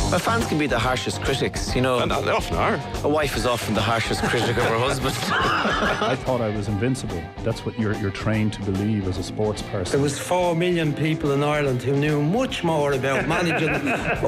Well, fans can be the harshest critics, you know. And they often are. A wife is often the harshest critic of her husband. I thought I was invincible. That's what you're trained to believe as a sports person. There was 4 million people in Ireland who knew much more about managing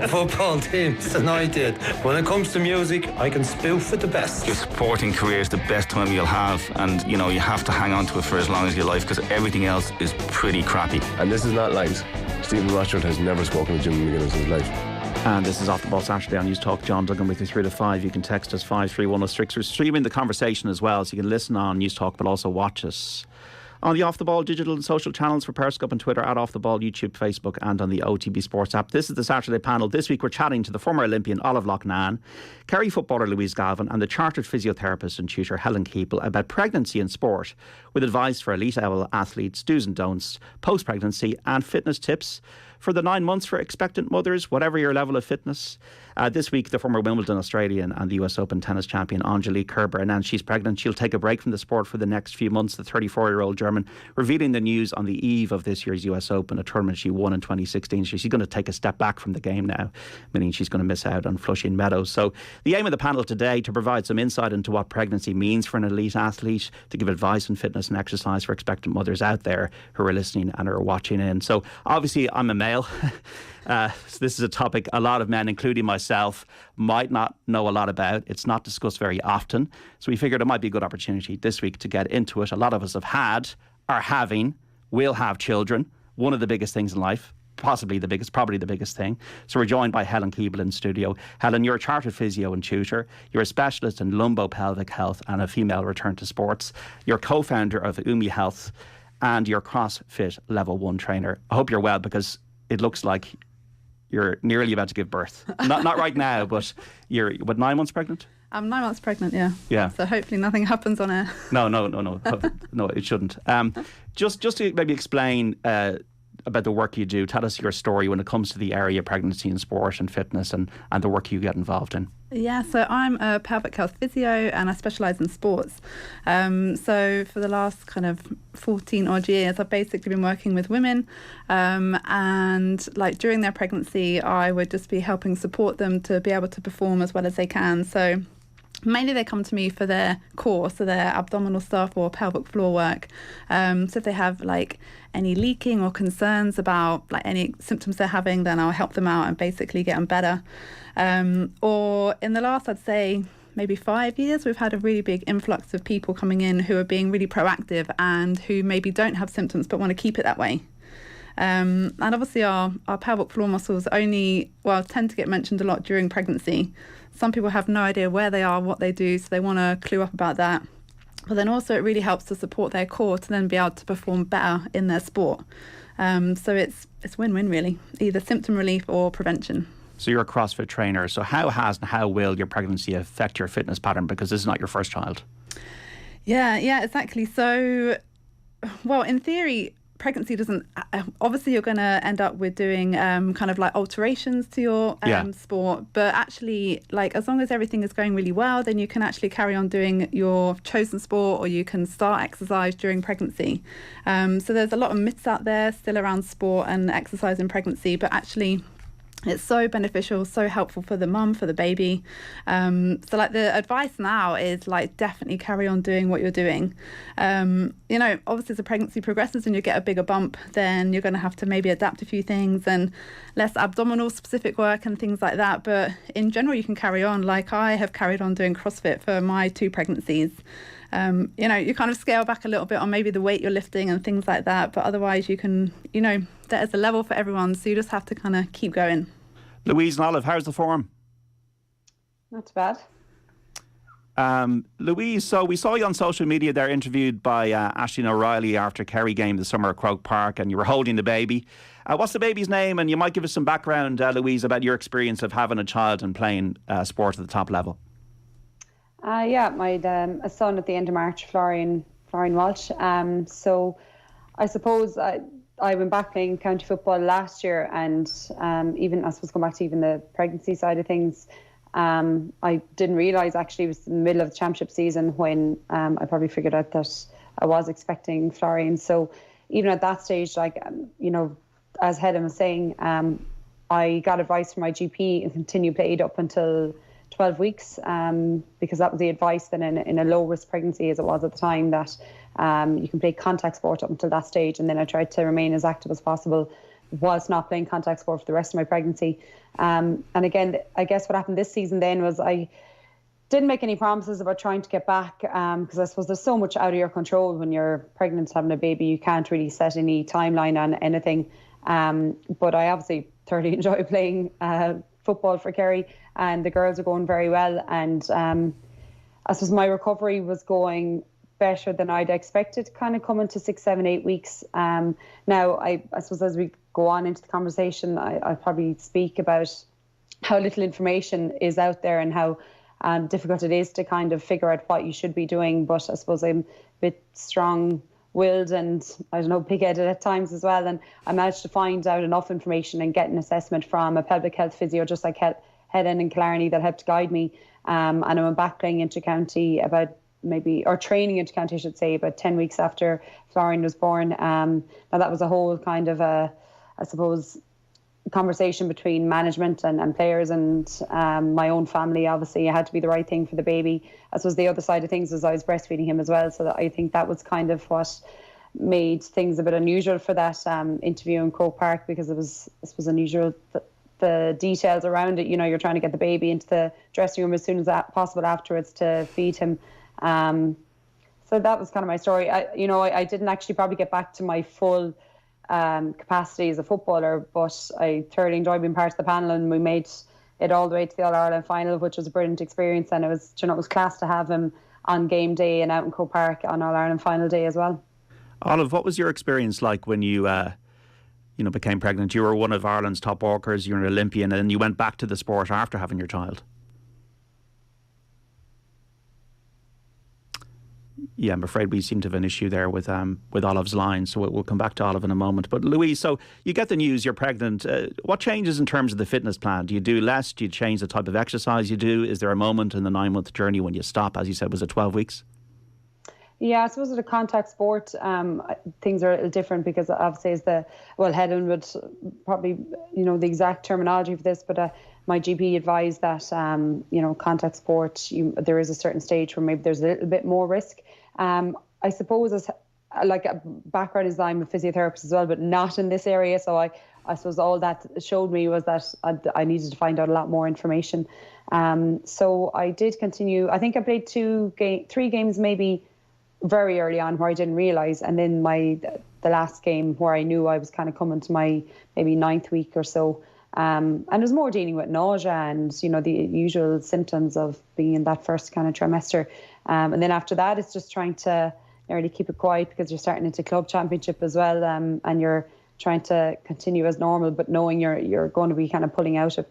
football teams than I did. When it comes to music, I can spoof with the best. Your sporting career is the best time you'll have, and you know you have to hang on to it for as long as you like, because everything else is pretty crappy. And this is not lies. Stephen Rothschild has never spoken to Jim McGuinness in his life. And this is Off the Ball Saturday on News Talk. John Duggan with you 3 to 5. You can text us 53106. We're streaming the conversation as well, so you can listen on News Talk but also watch us on the Off the Ball digital and social channels for Periscope and Twitter, at Off the Ball, YouTube, Facebook, and on the OTB Sports app. This is the Saturday panel. This week we're chatting to the former Olympian Olive Loughnane, Kerry footballer Louise Galvin, and the chartered physiotherapist and tutor Helen Keeble about pregnancy in sport, with advice for elite level athletes, do's and don'ts, post-pregnancy, and fitness tips for the 9 months for expectant mothers, whatever your level of fitness. This week, the former Wimbledon Australian and the US Open tennis champion Angelique Kerber announced she's pregnant. She'll take a break from the sport for the next few months. The 34-year-old German revealing the news on the eve of this year's US Open, a tournament she won in 2016. She's going to take a step back from the game now, meaning she's going to miss out on Flushing Meadows. So the aim of the panel today to provide some insight into what pregnancy means for an elite athlete, to give advice on fitness and exercise for expectant mothers out there who are listening and are watching in. So obviously I'm a male. So this is a topic a lot of men, including myself, might not know a lot about. It's not discussed very often. So we figured it might be a good opportunity this week to get into it. A lot of us have had, are having, will have children. One of the biggest things in life, possibly the biggest, probably the biggest thing. So we're joined by Helen Keeble in studio. Helen, you're a chartered physio and tutor. You're a specialist in lumbo-pelvic health and a female return to sports. You're co-founder of Umi Health and you're CrossFit Level 1 trainer. I hope you're well, because it looks like you're nearly about to give birth. Not right now, but you're, 9 months pregnant? I'm 9 months pregnant, yeah. Yeah. So hopefully nothing happens on air. No. No, it shouldn't. Just to maybe explain about the work you do. Tell us your story when it comes to the area of pregnancy and sport and fitness and the work you get involved in. Yeah, so I'm a pelvic health physio and I specialise in sports. So for the last kind of 14 odd years, I've basically been working with women and like during their pregnancy, I would just be helping support them to be able to perform as well as they can. So mainly they come to me for their core, so their abdominal stuff or pelvic floor work. So if they have like any leaking or concerns about like any symptoms they're having, then I'll help them out and basically get them better. Or in the last, I'd say maybe 5 years, we've had a really big influx of people coming in who are being really proactive and who maybe don't have symptoms but want to keep it that way. And obviously our pelvic floor muscles tend to get mentioned a lot during pregnancy. Some people have no idea where they are, what they do, so they want to clue up about that. But then also it really helps to support their core to then be able to perform better in their sport. So it's win-win really, either symptom relief or prevention. So you're a CrossFit trainer. So how has and how will your pregnancy affect your fitness pattern? Because this is not your first child. Yeah, exactly. So, well, in theory, pregnancy doesn't, obviously you're going to end up with doing kind of like alterations to your sport, but actually like as long as everything is going really well, then you can actually carry on doing your chosen sport or you can start exercise during pregnancy. So there's a lot of myths out there still around sport and exercise in pregnancy, but actually it's so beneficial, so helpful for the mum, for the baby. So like the advice now is like definitely carry on doing what you're doing. You know, obviously as the pregnancy progresses and you get a bigger bump, then you're going to have to maybe adapt a few things and less abdominal specific work and things like that. But in general, you can carry on. Like I have carried on doing CrossFit for my 2 pregnancies. You know, you kind of scale back a little bit on maybe the weight you're lifting and things like that. But otherwise you can, you know, there's a level for everyone. So you just have to kind of keep going. Louise and Olive, how's the form? Not too bad. Louise, so we saw you on social media there interviewed by Aisling O'Reilly after Kerry game this summer at Croke Park, and you were holding the baby. What's the baby's name? And you might give us some background, Louise, about your experience of having a child and playing sport at the top level. Yeah, my a son at the end of March, Florian Walsh. So I suppose I went back playing county football last year, and even I suppose going back to even the pregnancy side of things, I didn't realise actually it was in the middle of the championship season when I probably figured out that I was expecting Florian. So even at that stage, like you know, as Helen was saying, I got advice from my GP and continue played up until 12 weeks because that was the advice then in a low risk pregnancy as it was at the time, that you can play contact sport up until that stage. And then I tried to remain as active as possible whilst not playing contact sport for the rest of my pregnancy. And again, I guess what happened this season then was I didn't make any promises about trying to get back because I suppose there's so much out of your control when you're pregnant, having a baby. You can't really set any timeline on anything. But I obviously thoroughly enjoy playing football for Kerry, and the girls are going very well. And I suppose my recovery was going better than I'd expected, kind of coming to 6, 7, 8 weeks. Now, I suppose as we go on into the conversation, I'll probably speak about how little information is out there and how difficult it is to kind of figure out what you should be doing. But I suppose I'm a bit strong-willed and, I don't know, big-headed at times as well. And I managed to find out enough information and get an assessment from a pelvic health physio, just like Helen and Killarney, that helped guide me. And I went back playing inter-county training inter-county, I should say, about 10 weeks after Florian was born. Now that was a whole kind of conversation between management and players and my own family. Obviously, it had to be the right thing for the baby. I suppose the other side of things was I was breastfeeding him as well, so that I think that was kind of what made things a bit unusual for that interview in Croke Park, because it was unusual. The details around it, you're trying to get the baby into the dressing room as soon as possible afterwards to feed him. So that was kind of my story. I didn't actually probably get back to my full capacity as a footballer, but I thoroughly enjoyed being part of the panel, and we made it all the way to the All-Ireland final, which was a brilliant experience. And it was class to have him on game day and out in Croke Park on All-Ireland final day as well. Olive, what was your experience like when you became pregnant? You were one of Ireland's top walkers, you were an Olympian, and you went back to the sport after having your child. Yeah, I'm afraid we seem to have an issue there with Olive's line, so we'll come back to Olive in a moment. But Louise, so you get the news you're pregnant. What changes in terms of the fitness plan? Do you do less? Do you change the type of exercise you do? Is there a moment in the 9-month journey when you stop? As you said, was it 12 weeks? Yeah, I suppose with a contact sport, things are a little different because obviously Helen would probably, the exact terminology for this, but my GP advised that, contact sport, there is a certain stage where maybe there's a little bit more risk. I suppose as like a background is I'm a physiotherapist as well, but not in this area. So I suppose all that showed me was that I needed to find out a lot more information. So I did continue. I think I played 3 games maybe very early on where I didn't realise, and then the last game where I knew I was kind of coming to my maybe 9th week or so. And it was more dealing with nausea and, the usual symptoms of being in that first kind of trimester. And then after that, it's just trying to really keep it quiet because you're starting into club championship as well. And you're trying to continue as normal, but knowing you're going to be kind of pulling out of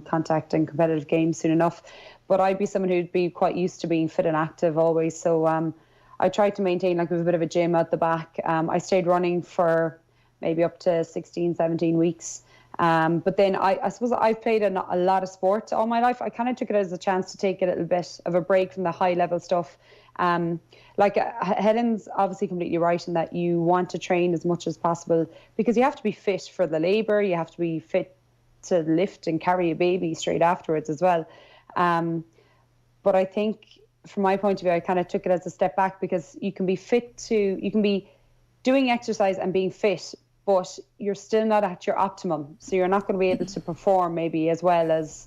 contact and competitive games soon enough. But I'd be someone who'd be quite used to being fit and active always. So I tried to maintain with a bit of a gym at the back. I stayed running for maybe up to 16, 17 weeks. But then I suppose I've played a lot of sport all my life. I kind of took it as a chance to take a little bit of a break from the high level stuff. Helen's obviously completely right in that you want to train as much as possible because you have to be fit for the labour. You have to be fit to lift and carry a baby straight afterwards as well. But I think from my point of view, I kind of took it as a step back because you can be doing exercise and being fit, but you're still not at your optimum. So you're not going to be able to perform maybe as well as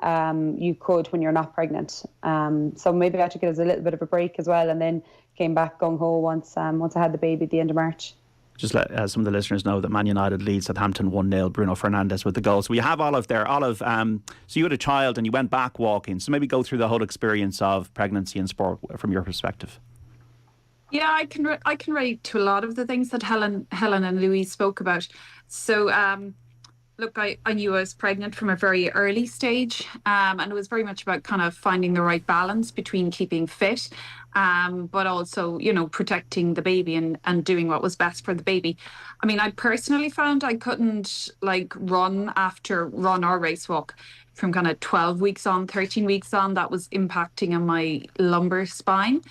you could when you're not pregnant. So maybe I took it as a little bit of a break as well, and then came back gung-ho once I had the baby at the end of March. Just let some of the listeners know that Man United lead Southampton 1-0, Bruno Fernandes with the goal. So we have Olive there. Olive, so you had a child and you went back walking. So maybe go through the whole experience of pregnancy and sport from your perspective. Yeah, I can relate to a lot of the things that Helen and Louise spoke about. So, look, I knew I was pregnant from a very early stage, and it was very much about kind of finding the right balance between keeping fit, but also, protecting the baby and doing what was best for the baby. I mean, I personally found I couldn't run or race walk from kind of 12 weeks on, 13 weeks on. That was impacting on my lumbar spine.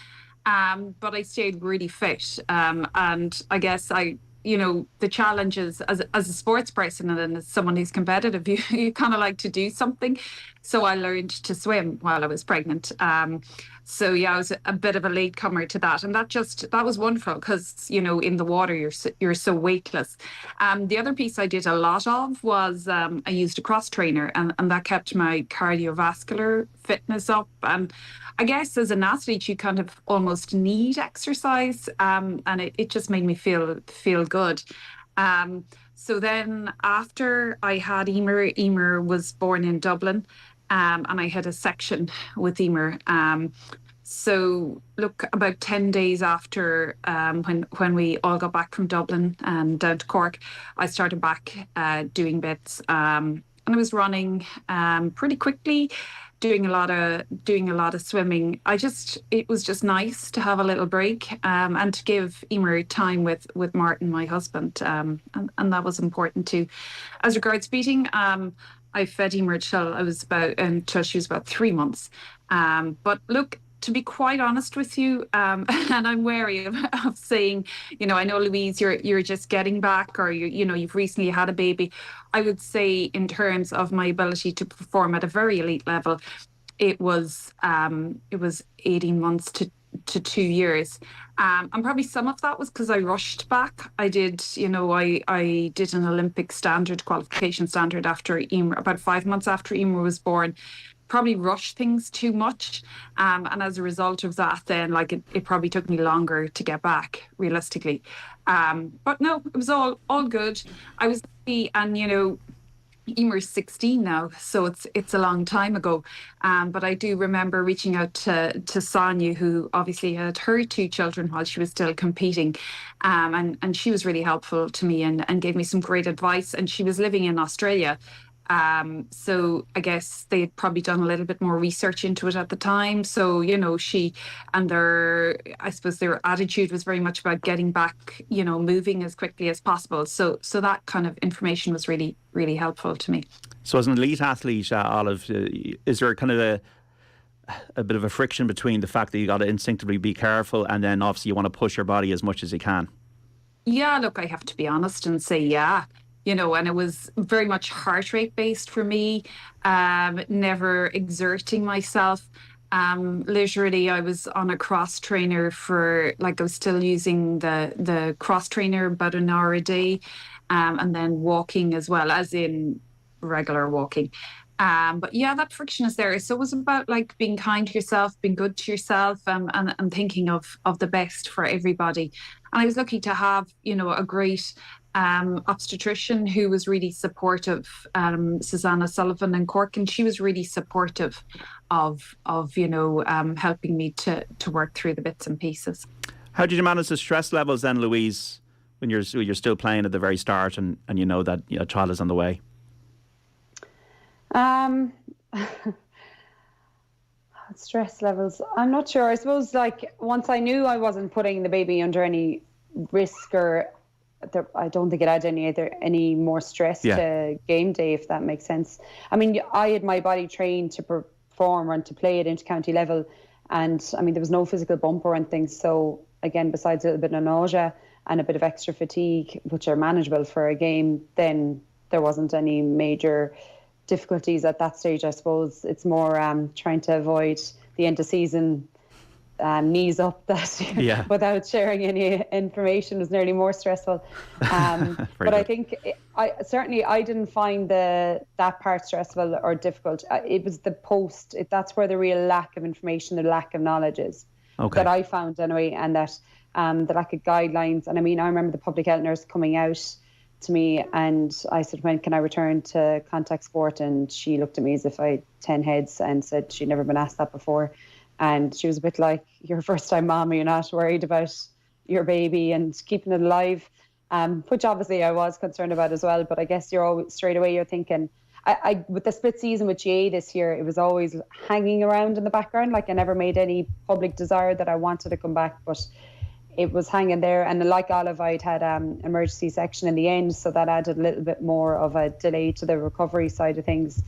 But I stayed really fit. And I guess I the challenges as a sports person and as someone who's competitive, you kind of like to do something. So I learned to swim while I was pregnant. So I was a bit of a latecomer to that, and that was wonderful because in the water you're so weightless. The other piece I did a lot of was I used a cross trainer, and that kept my cardiovascular fitness up. And I guess as an athlete, you kind of almost need exercise, and it just made me feel good. So then after I had Emer was born in Dublin, and I had a section with Emer. So look, about 10 days after when we all got back from Dublin and down to Cork, I started back doing bits, and I was running pretty quickly, doing a lot of swimming. It was just nice to have a little break, and to give Emer time with Martin, my husband, and that was important too. As regards feeding, I fed Emer until she was about 3 months. But look, to be quite honest with you, and I'm wary of saying, I know, Louise, you're just getting back, or you've recently had a baby. I would say in terms of my ability to perform at a very elite level, it was 18 months to 2 years. And probably some of that was because I rushed back. I did, I did an Olympic standard qualification standard after Emer, about 5 months after Emer was born. Probably rushed things too much, and as a result of that, then it probably took me longer to get back, realistically. But no, it was all good. I was lucky, and Emer's 16 now, so it's a long time ago. But I do remember reaching out to Sonia, who obviously had her 2 children while she was still competing, and she was really helpful to me and gave me some great advice. And she was living in Australia. So I guess they had probably done a little bit more research into it at the time. So, she and their attitude was very much about getting back, moving as quickly as possible. So that kind of information was really, really helpful to me. So as an elite athlete, Olive, is there kind of a bit of a friction between the fact that you got to instinctively be careful and then obviously you want to push your body as much as you can? Yeah, look, I have to be honest and say, yeah. And it was very much heart rate based for me, never exerting myself. Literally, I was on a cross trainer I was still using the cross trainer about an hour a day, and then walking as well, as in regular walking. But yeah, that friction is there. So it was about being kind to yourself, being good to yourself, and thinking of the best for everybody. And I was lucky to have, a great obstetrician who was really supportive, Susanna Sullivan in Cork, and she was really supportive of helping me to work through the bits and pieces. How did you manage the stress levels then, Louise, when you're still playing at the very start and you know that a child is on the way? Stress levels, I'm not sure. I suppose once I knew I wasn't putting the baby under any risk, or I don't think it had any more stress to game day, if that makes sense. I mean, I had my body trained to perform and to play at inter-county level, and I mean there was no physical bump or anything. So again, besides a little bit of nausea and a bit of extra fatigue, which are manageable for a game, then there wasn't any major difficulties at that stage. I suppose it's more trying to avoid the end of season knees up that without sharing any information was nearly more stressful. But good. I think I didn't find that part stressful or difficult. It was the post. That's where the real lack of information, the lack of knowledge is that I found anyway, and that the lack of guidelines. And I mean, I remember the public health nurse coming out to me and I said, when can I return to contact sport? And she looked at me as if I had 10 heads and said she'd never been asked that before. And she was a bit like, you're a first-time mom, you're not worried about your baby and keeping it alive, which obviously I was concerned about as well. But I guess you're always, straight away, you're thinking, I with the split season with GA this year, it was always hanging around in the background. Like I never made any public desire that I wanted to come back, but it was hanging there. And like Olive, I'd had emergency section in the end, so that added a little bit more of a delay to the recovery side of things.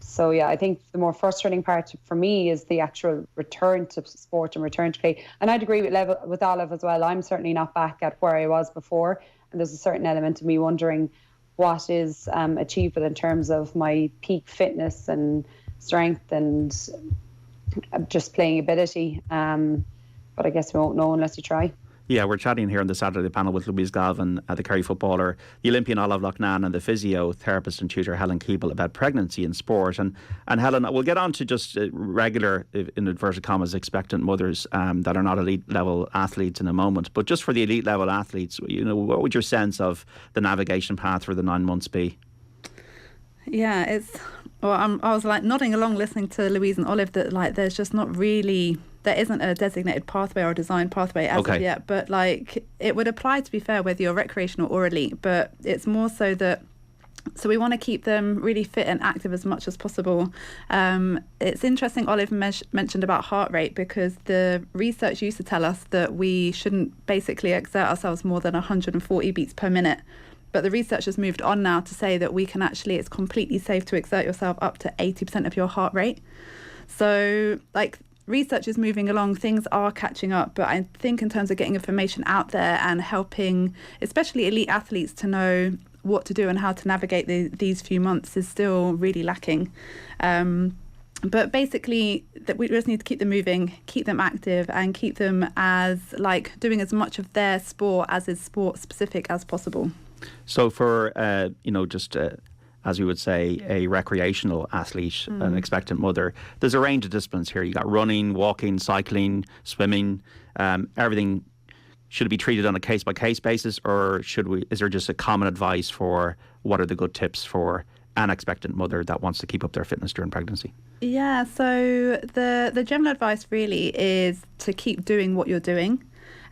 So yeah, I think the more frustrating part for me is the actual return to sport and return to play. And I'd agree with Olive as well. I'm certainly not back at where I was before, and there's a certain element of me wondering what is achievable in terms of my peak fitness and strength and just playing ability. But I guess we won't know unless you try. Yeah, we're chatting here on the Saturday panel with Louise Galvin, the Kerry footballer, the Olympian Olive Loughnane, and the physiotherapist and tutor Helen Keeble about pregnancy in sport. And Helen, we'll get on to just regular, in inverted commas, expectant mothers that are not elite level athletes in a moment. But just for the elite level athletes, what would your sense of the navigation path for the 9 months be? Yeah, I was like nodding along listening to Louise and Olive that like there's just not really, there isn't a designated pathway or a designed pathway as of yet, but like it would apply, to be fair, whether you're recreational or elite, but it's more so that, so we want to keep them really fit and active as much as possible. It's interesting Olive mentioned about heart rate, because the research used to tell us that we shouldn't basically exert ourselves more than 140 beats per minute. But the research has moved on now to say that we can actually, it's completely safe to exert yourself up to 80% of your heart rate. So like research is moving along, things are catching up, but I think in terms of getting information out there and helping especially elite athletes to know what to do and how to navigate these few months is still really lacking. But basically that we just need to keep them moving, keep them active, and keep them as like doing as much of their sport as is sport specific as possible. So for, as we would say, a recreational athlete, an expectant mother, there's a range of disciplines here. You got running, walking, cycling, swimming, everything. Should it be treated on a case-by-case basis, or is there just a common advice for what are the good tips for an expectant mother that wants to keep up their fitness during pregnancy? Yeah, so the general advice really is to keep doing what you're doing.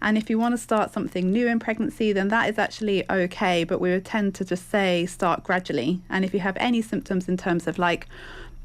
And if you want to start something new in pregnancy, then that is actually okay. But we would tend to just say start gradually. And if you have any symptoms in terms of like,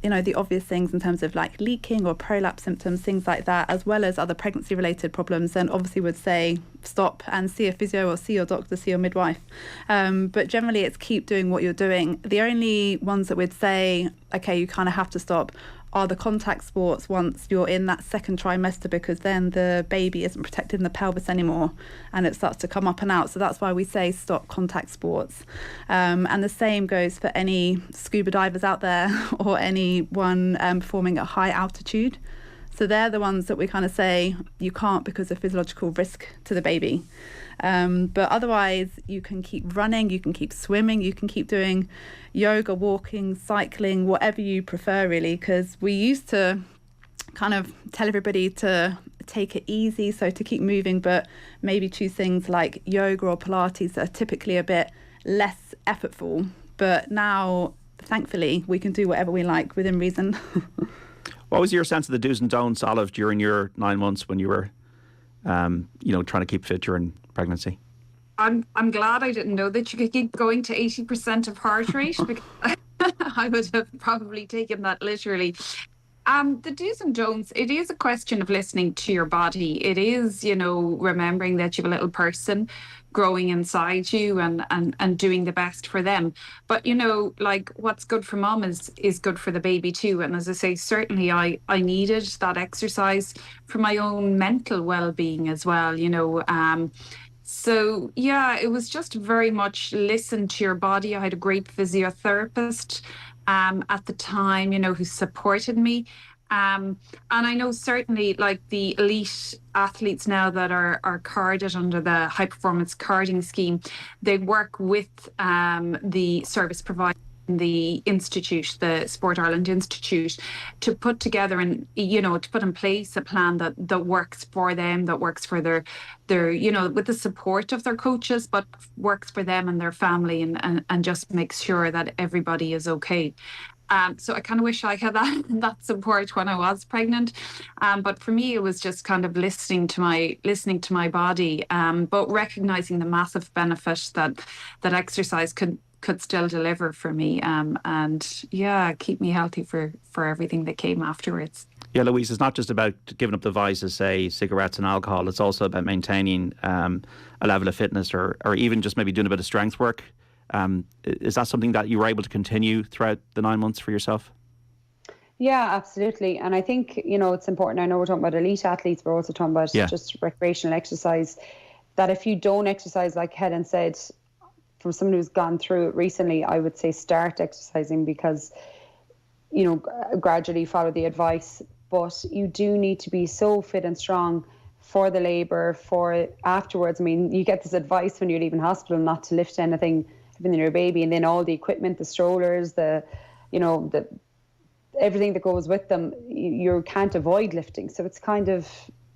the obvious things in terms of like leaking or prolapse symptoms, things like that, as well as other pregnancy related problems, then obviously would say stop and see a physio or see your doctor, see your midwife. But generally it's keep doing what you're doing. The only ones that we'd say, okay, you kind of have to stop are the contact sports once you're in that second trimester, because then the baby isn't protected in the pelvis anymore and it starts to come up and out. So that's why we say stop contact sports. And the same goes for any scuba divers out there or anyone performing at high altitude. So they're the ones that we kind of say you can't because of physiological risk to the baby. But otherwise, you can keep running, you can keep swimming, you can keep doing yoga, walking, cycling, whatever you prefer, really, because we used to kind of tell everybody to take it easy, so to keep moving, but maybe choose things like yoga or Pilates that are typically a bit less effortful. But now, thankfully, we can do whatever we like within reason. What was your sense of the do's and don'ts, Olive, during your 9 months when you were, trying to keep fit during pregnancy? I'm glad I didn't know that you could keep going to 80% of heart rate, because I would have probably taken that literally. The do's and don'ts, it is a question of listening to your body. It is, remembering that you have a little person growing inside you and doing the best for them. But, like what's good for mom is good for the baby too. And as I say, certainly I needed that exercise for my own mental well-being as well, So, yeah, it was just very much listen to your body. I had a great physiotherapist at the time, who supported me. And I know certainly like the elite athletes now that are carded under the high performance carding scheme, they work with the service provider, the institute, the Sport Ireland Institute, to put together and to put in place a plan that works for them, that works for their with the support of their coaches, but works for them and their family, and just makes sure that everybody is okay. So I kind of wish I had that support when I was pregnant, but for me it was just kind of listening to my body, but recognizing the massive benefit that exercise could still deliver for me, and keep me healthy for everything that came afterwards. Yeah, Louise, it's not just about giving up the vices, say cigarettes and alcohol. It's also about maintaining a level of fitness, or even just maybe doing a bit of strength work. Is that something that you were able to continue throughout the 9 months for yourself? Yeah, absolutely. And I think, it's important. I know we're talking about elite athletes, but we're also talking about just recreational exercise, that if you don't exercise, like Helen said, from someone who's gone through it recently, I would say start exercising, because, gradually follow the advice. But you do need to be so fit and strong for the labour, for afterwards. I mean, you get this advice when you're leaving hospital not to lift anything, even your baby, and then all the equipment, the strollers, the everything that goes with them, you can't avoid lifting. So it's kind of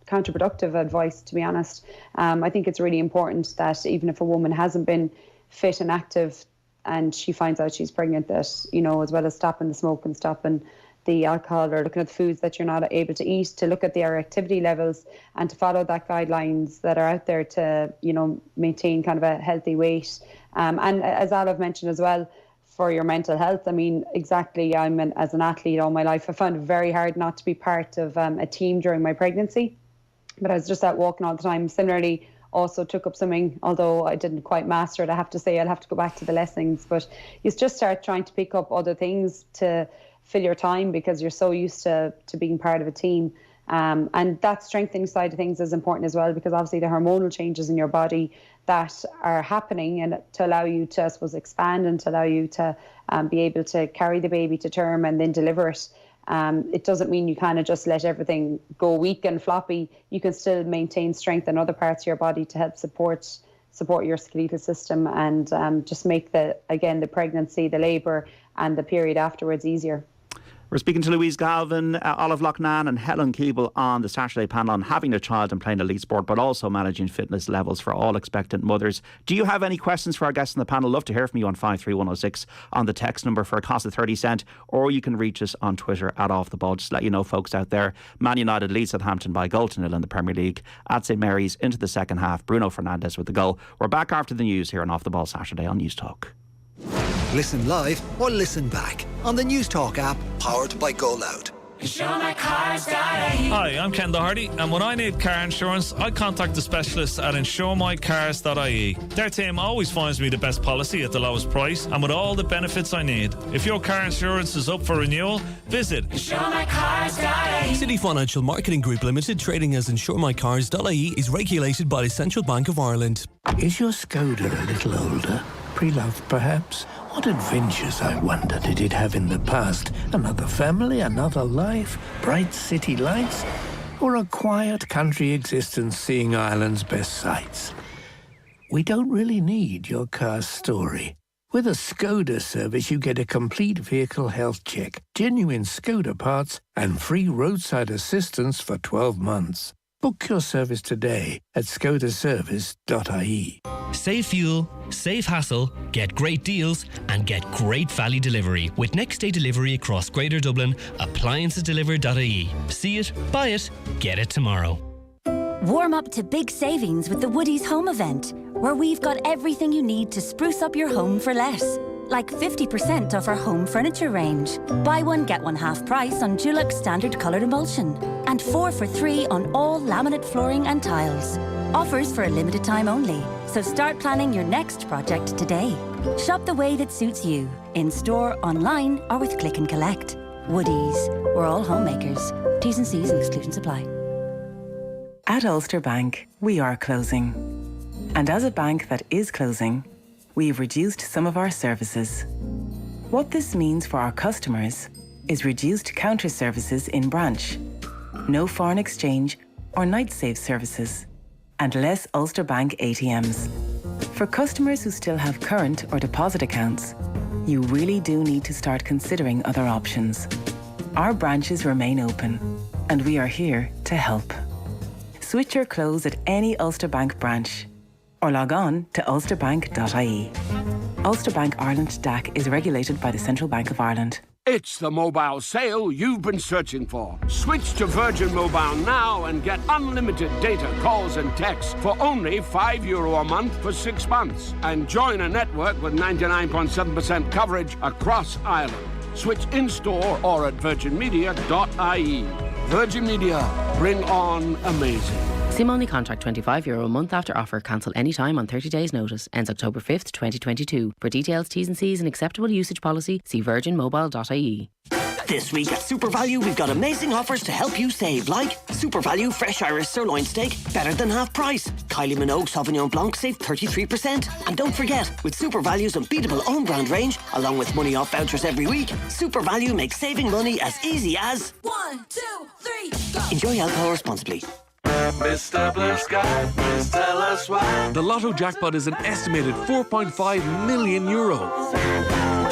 counterproductive advice, to be honest. I think it's really important that even if a woman hasn't been fit and active and she finds out she's pregnant, that, as well as stopping the smoke and stopping the alcohol or looking at the foods that you're not able to eat, to look at their activity levels and to follow that guidelines that are out there to, maintain kind of a healthy weight. And as Olive mentioned as well, for your mental health. I mean, exactly, as an athlete all my life, I found it very hard not to be part of a team during my pregnancy. But I was just out walking all the time. Similarly, also took up swimming, although I didn't quite master it. I have to say, I'll have to go back to the lessons. But you just start trying to pick up other things to fill your time, because you're so used to being part of a team. And that strengthening side of things is important as well, because obviously the hormonal changes in your body that are happening, and to allow you to, I suppose, expand and to allow you to be able to carry the baby to term and then deliver it. It doesn't mean you kind of just let everything go weak and floppy. You can still maintain strength in other parts of your body to help support your skeletal system, and just make the pregnancy, the labour and the period afterwards easier. We're speaking to Louise Galvin, Olive Loughnane and Helen Keeble on the Saturday panel on having a child and playing elite sport, but also managing fitness levels for all expectant mothers. Do you have any questions for our guests on the panel? Love to hear from you on 53106 on the text number for a cost of 30 cents, or you can reach us on Twitter at Off The Ball. Just to let you know, folks out there, Man United lead Southampton by goal to nil in the Premier League at St Mary's into the second half. Bruno Fernandes with the goal. We're back after the news here on Off The Ball Saturday on News Talk. Listen live or listen back on the News Talk app, powered by Go Loud. Hi, I'm Ken Doherty, and when I need car insurance, I contact the specialists at insuremycars.ie. Their team always finds me the best policy at the lowest price and with all the benefits I need. If your car insurance is up for renewal, visit insuremycars.ie. City Financial Marketing Group Limited, trading as insuremycars.ie, is regulated by the Central Bank of Ireland. Is your Skoda a little older? Pre-loved, perhaps? What adventures, I wonder, did it have in the past? Another family, another life, bright city lights, or a quiet country existence seeing Ireland's best sights? We don't really need your car's story. With a Skoda service, you get a complete vehicle health check, genuine Skoda parts, and free roadside assistance for 12 months. Book your service today at skodaservice.ie. Save fuel, save hassle, get great deals and get great value delivery with next day delivery across Greater Dublin. Appliancesdelivered.ie. See it, buy it, get it tomorrow. Warm up to big savings with the Woodies Home Event, where we've got everything you need to spruce up your home for less. Like 50% off our home furniture range. Buy one, get one half price on Dulux standard coloured emulsion. And 4 for 3 on all laminate flooring and tiles. Offers for a limited time only, so start planning your next project today. Shop the way that suits you, in store, online or with click and collect. Woodies, we're all homemakers. T's and C's and exclusions apply. At Ulster Bank, we are closing. And as a bank that is closing, we've reduced some of our services. What this means for our customers is reduced counter services in branch, no foreign exchange or night save services, and less Ulster Bank ATMs. For customers who still have current or deposit accounts, you really do need to start considering other options. Our branches remain open, and we are here to help. Switch your clothes at any Ulster Bank branch, or log on to ulsterbank.ie. Ulster Bank Ireland DAC is regulated by the Central Bank of Ireland. It's the mobile sale you've been searching for. Switch to Virgin Mobile now and get unlimited data, calls and texts for only €5 a month for 6 months. And join a network with 99.7% coverage across Ireland. Switch in-store or at virginmedia.ie. Virgin Media, bring on amazing. SIM-only contract €25 a month after offer. Cancel anytime on 30 days notice. Ends October 5th, 2022. For details, T's and C's and acceptable usage policy, see virginmobile.ie. This week at Super Value, we've got amazing offers to help you save, like Super Value Fresh Irish Sirloin Steak, better than half price. Kylie Minogue Sauvignon Blanc, save 33%. And don't forget, with Super Value's unbeatable own brand range, along with money off vouchers every week, Super Value makes saving money as easy as 1, 2, 3, go! Enjoy alcohol responsibly. Mr. Blue Sky, please tell us why. The Lotto jackpot is an estimated €4.5 million.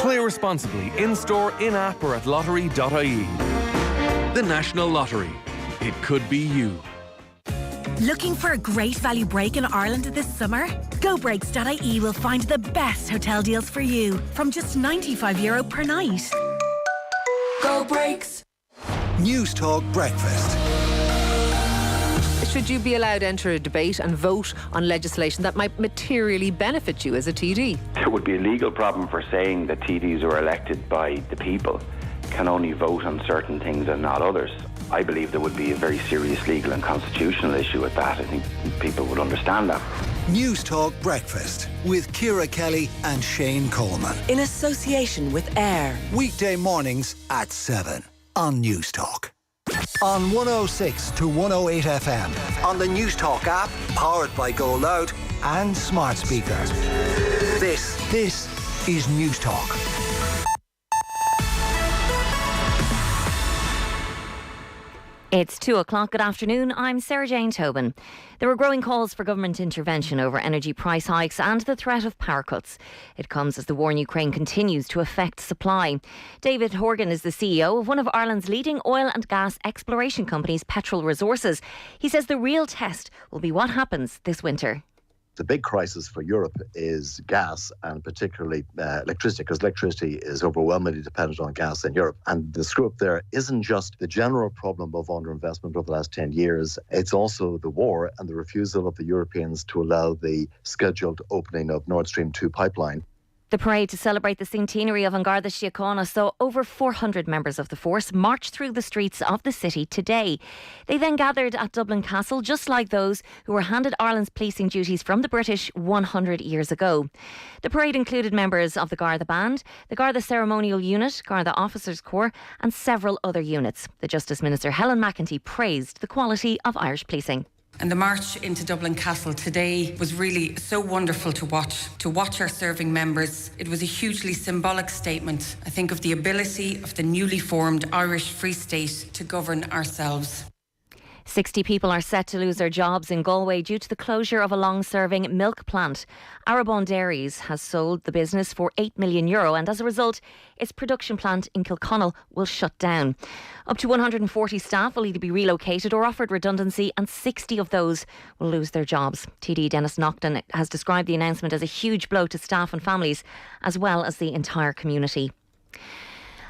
Play responsibly, in-store, in-app or at lottery.ie. The National Lottery. It could be you. Looking for a great value break in Ireland this summer? GoBreaks.ie will find the best hotel deals for you from just €95 per night. Go Breaks. News Talk Breakfast. Should you be allowed to enter a debate and vote on legislation that might materially benefit you as a TD? There would be a legal problem for saying that TDs who are elected by the people can only vote on certain things and not others. I believe there would be a very serious legal and constitutional issue with that. I think people would understand that. News Talk Breakfast with Ciara Kelly and Shane Coleman. In association with AIR. Weekday mornings at 7 on News Talk. On 106 to 108 FM. On the News Talk app, powered by Go Loud and smart speakers. This is News Talk. It's 2 o'clock. Good afternoon. I'm Sarah Jane Tobin. There are growing calls for government intervention over energy price hikes and the threat of power cuts. It comes as the war in Ukraine continues to affect supply. David Horgan is the CEO of one of Ireland's leading oil and gas exploration companies, Petrol Resources. He says the real test will be what happens this winter. The big crisis for Europe is gas and particularly electricity, because electricity is overwhelmingly dependent on gas in Europe. And the screw up there isn't just the general problem of underinvestment over the last 10 years, it's also the war and the refusal of the Europeans to allow the scheduled opening of Nord Stream 2 pipeline. The parade to celebrate the centenary of An Garda Síochána saw over 400 members of the force march through the streets of the city today. They then gathered at Dublin Castle, just like those who were handed Ireland's policing duties from the British 100 years ago. The parade included members of the Garda Band, the Garda Ceremonial Unit, Garda Officers Corps and several other units. The Justice Minister Helen Keeble praised the quality of Irish policing. And the march into Dublin Castle today was really so wonderful to watch our serving members. It was a hugely symbolic statement, I think, of the ability of the newly formed Irish Free State to govern ourselves. 60 people are set to lose their jobs in Galway due to the closure of a long-serving milk plant. Arabon Dairies has sold the business for €8 million and as a result, its production plant in Kilconnell will shut down. Up to 140 staff will either be relocated or offered redundancy and 60 of those will lose their jobs. TD Dennis Naughton has described the announcement as a huge blow to staff and families as well as the entire community.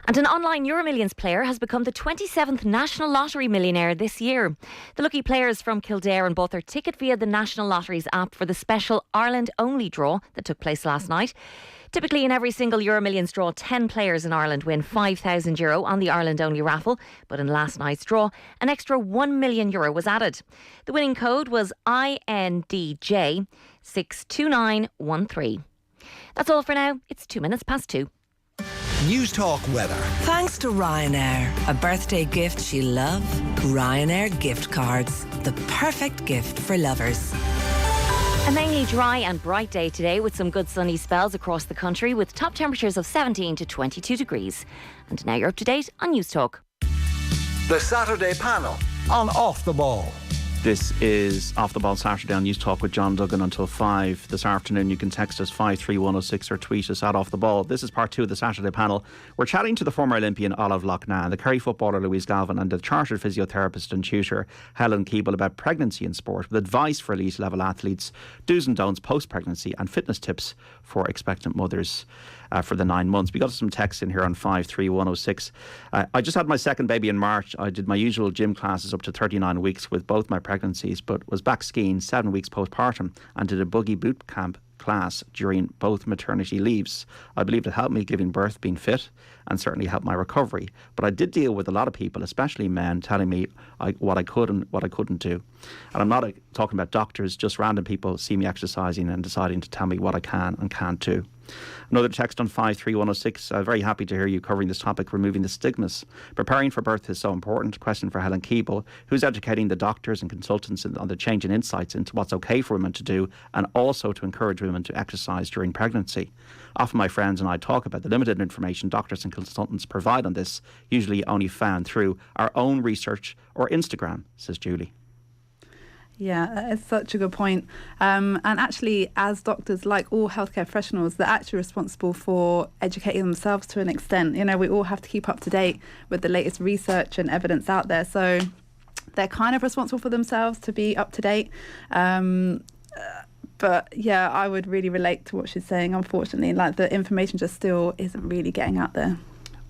And an online EuroMillions player has become the 27th National Lottery millionaire this year. The lucky players from Kildare bought their ticket via the National Lotteries app for the special Ireland-only draw that took place last night. Typically in every single EuroMillions draw, 10 players in Ireland win €5,000 on the Ireland-only raffle. But in last night's draw, an extra €1 million was added. The winning code was INDJ 62913. That's all for now. It's 2 minutes past 2. News Talk weather. Thanks to Ryanair. A birthday gift she'll love? Ryanair gift cards. The perfect gift for lovers. A mainly dry and bright day today with some good sunny spells across the country with top temperatures of 17 to 22 degrees. And now you're up to date on News Talk. The Saturday panel on Off the Ball. This is Off the Ball Saturday on News Talk with John Duggan until 5 this afternoon. You can text us 53106 or tweet us at Off the Ball. This is part 2 of the Saturday panel. We're chatting to the former Olympian Olive Loughnane, the Kerry footballer Louise Galvin and the chartered physiotherapist and tutor Helen Keeble about pregnancy in sport with advice for elite level athletes, do's and don'ts post-pregnancy and fitness tips for expectant mothers for the 9 months. We got some texts in here on 53106. I just had my second baby in March. I did my usual gym classes up to 39 weeks with both my pregnancies, but was back skiing 7 weeks postpartum and did a buggy boot camp class during both maternity leaves. I believe it helped me giving birth, being fit, and certainly helped my recovery. But I did deal with a lot of people, especially men, telling me what I could and what I couldn't do. And I'm not talking about doctors, just random people see me exercising and deciding to tell me what I can and can't do. Another text on 53106. Very happy to hear you covering this topic, removing the stigmas. Preparing for birth is so important. Question for Helen Keeble. Who's educating the doctors and consultants on the change in insights into what's okay for women to do, and also to encourage women to exercise during pregnancy? Often my friends and I talk about the limited information doctors and consultants provide on this, usually only found through our own research or Instagram, says Julie. Yeah, that is such a good point. And actually, as doctors, like all healthcare professionals, they're actually responsible for educating themselves to an extent. You know, we all have to keep up to date with the latest research and evidence out there. So they're kind of responsible for themselves to be up to date. But yeah, I would really relate to what she's saying, unfortunately. Like, the information just still isn't really getting out there.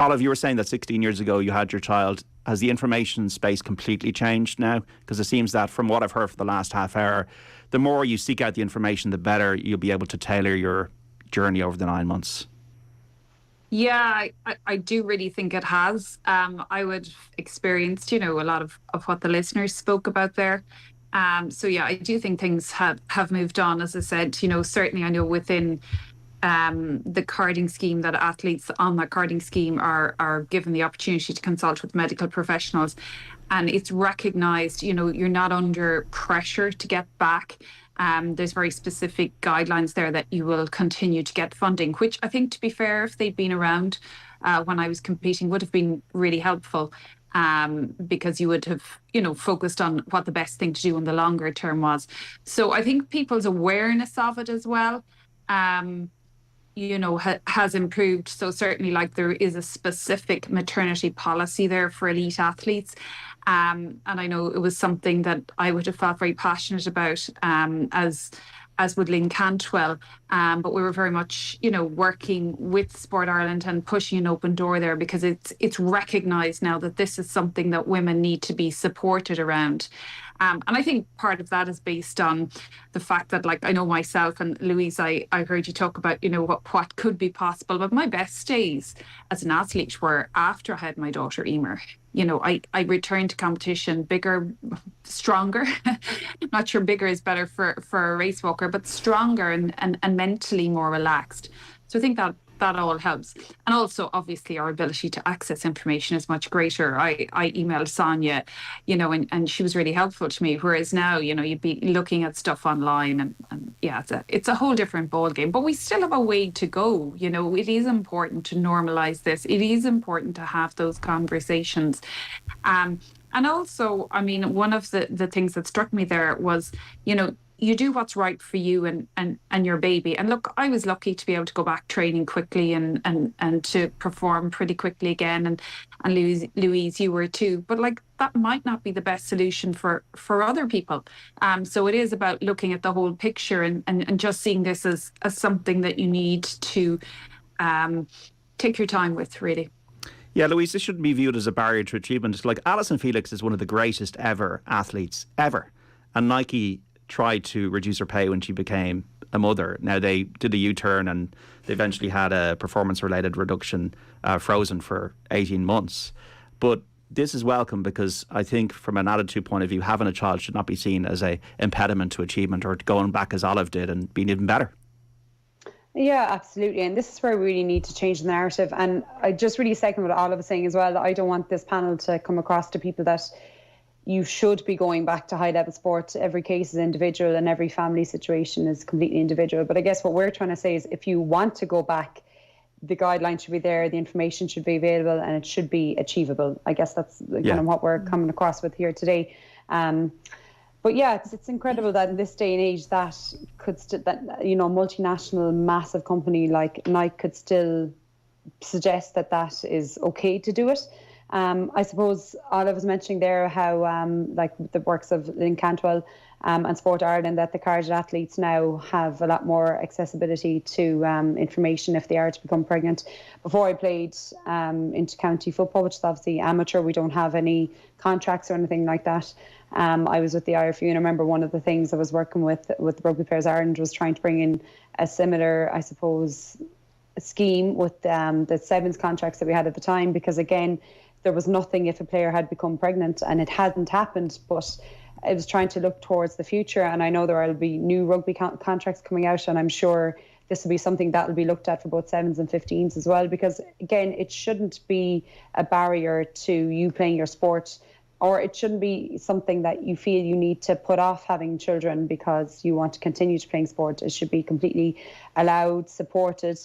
Olive, you were saying that 16 years ago you had your child. Has the information space completely changed now? Because it seems that from what I've heard for the last half hour, the more you seek out the information, the better you'll be able to tailor your journey over the 9 months. Yeah, I do really think it has. I would have experienced, a lot of what the listeners spoke about there. So yeah, I do think things have moved on. As I said, certainly I know within the carding scheme that athletes on that carding scheme are given the opportunity to consult with medical professionals, and it's recognised, you're not under pressure to get back. There's very specific guidelines there that you will continue to get funding, which I think, to be fair, if they'd been around when I was competing, would have been really helpful. Because you would have, focused on what the best thing to do in the longer term was. So I think people's awareness of it as well, has improved. So certainly, like, there is a specific maternity policy there for elite athletes. And I know it was something that I would have felt very passionate about, as would Lynn Cantwell. But we were very much, working with Sport Ireland and pushing an open door there, because it's recognised now that this is something that women need to be supported around. And I think part of that is based on the fact that, like, I know myself and Louise, I heard you talk about, what could be possible. But my best days as an athlete were after I had my daughter Emer. I returned to competition bigger, stronger. Not sure bigger is better for a race walker, but stronger and mentally more relaxed. So I think that all helps. And also, obviously, our ability to access information is much greater. I emailed Sonia, and she was really helpful to me. Whereas now, you'd be looking at stuff online, and yeah, it's a whole different ballgame. But we still have a way to go. It is important to normalise this. It is important to have those conversations. And also, I mean, one of the things that struck me there was, you do what's right for you and your baby. And look, I was lucky to be able to go back training quickly and to perform pretty quickly again. And Louise, you were too. But like, that might not be the best solution for other people. So it is about looking at the whole picture and just seeing this as something that you need to take your time with, really. Yeah, Louise, this shouldn't be viewed as a barrier to achievement. Like, Alison Felix is one of the greatest ever athletes, ever. And Nike tried to reduce her pay when she became a mother. Now, they did a U-turn and they eventually had a performance-related reduction frozen for 18 months. But this is welcome, because I think from an attitude point of view, having a child should not be seen as an impediment to achievement or going back as Olive did and being even better. Yeah, absolutely. And this is where we really need to change the narrative. And I just really second what Olive was saying as well. I don't want this panel to come across to people that you should be going back to high level sport. Every case is individual and every family situation is completely individual. But I guess what we're trying to say is, if you want to go back, the guidelines should be there, the information should be available, and it should be achievable. I guess that's kind of what we're coming across with here today. But yeah, it's incredible that in this day and age that multinational massive company like Nike could still suggest that is okay to do it. I suppose Olive was mentioning there how like the works of Lynn Cantwell and Sport Ireland, that the carded athletes now have a lot more accessibility to information if they are to become pregnant. Before I played inter-county football, which is obviously amateur, we don't have any contracts or anything like that. I was with the IRFU, and I remember one of the things I was working with Rugby Players Ireland was trying to bring in a similar, I suppose, scheme with the sevens contracts that we had at the time, because again, there was nothing if a player had become pregnant, and it hadn't happened, but it was trying to look towards the future. And I know there will be new rugby contracts coming out, and I'm sure this will be something that will be looked at for both 7s and 15s as well, because again, it shouldn't be a barrier to you playing your sport, or it shouldn't be something that you feel you need to put off having children because you want to continue to playing sport. It should be completely allowed, supported,